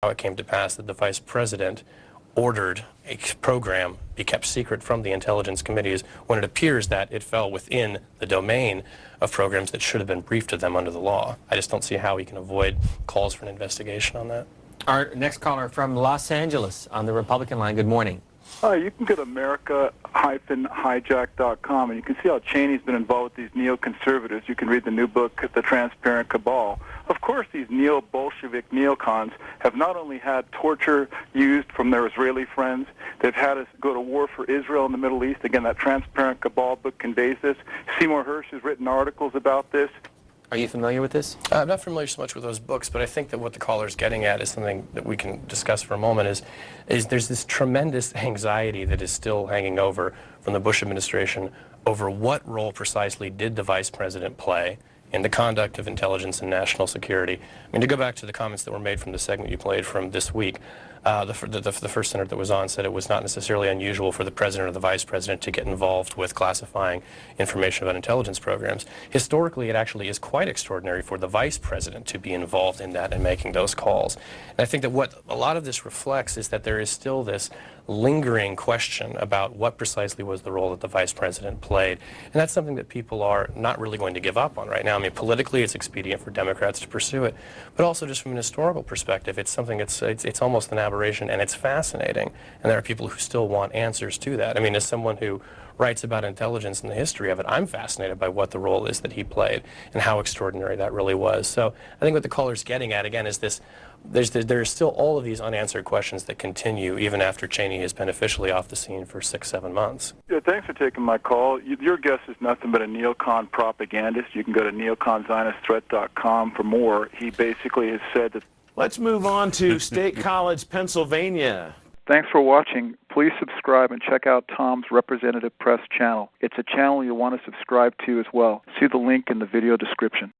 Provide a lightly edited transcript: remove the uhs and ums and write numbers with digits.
how it came to pass that the vice president ordered a program be kept secret from the intelligence committees when it appears that it fell within the domain of programs that should have been briefed to them under the law. I just don't see how we can avoid calls for an investigation on that. Our next caller from Los Angeles on the Republican line. Good morning. Hi, you can go to America-hijack.com and you can see how Cheney's been involved with these neoconservatives. You can read the new book, The Transparent Cabal. Of course, these neo-Bolshevik neocons have not only had torture used from their Israeli friends, they've had us go to war for Israel in the Middle East. Again, that Transparent Cabal book conveys this. Seymour Hersh has written articles about this. Are you familiar with this? I'm not familiar so much with those books, but I think that what the caller's getting at is something that we can discuss for a moment, is there's this tremendous anxiety that is still hanging over from the Bush administration over what role precisely did the vice president play in the conduct of intelligence and national security. I mean, to go back to the comments that were made from the segment you played from this week, the first senator that was on said it was not necessarily unusual for the president or the vice president to get involved with classifying information about intelligence programs. Historically, it actually is quite extraordinary for the vice president to be involved in that and making those calls. And I think that what a lot of this reflects is that there is still this lingering question about what precisely was the role that the vice president played. And that's something that people are not really going to give up on right now. I mean, politically, it's expedient for Democrats to pursue it, but also just from an historical perspective, it's something that's it's almost an aberration, and it's fascinating. And there are people who still want answers to that. I mean, as someone who writes about intelligence and the history of it, I'm fascinated by what the role is that he played and how extraordinary that really was. So I think what the caller's getting at, again, is this. There's still all of these unanswered questions that continue even after Cheney has been officially off the scene for 6-7 months. Yeah, thanks for taking my call. Your guest is nothing but a neocon propagandist. You can go to neoconzionistthreat.com for more. He basically has said that... Let's move on to State College, Pennsylvania. Thanks for watching. Please subscribe and check out Tom's Representative Press channel. It's a channel you'll want to subscribe to as well. See the link in the video description.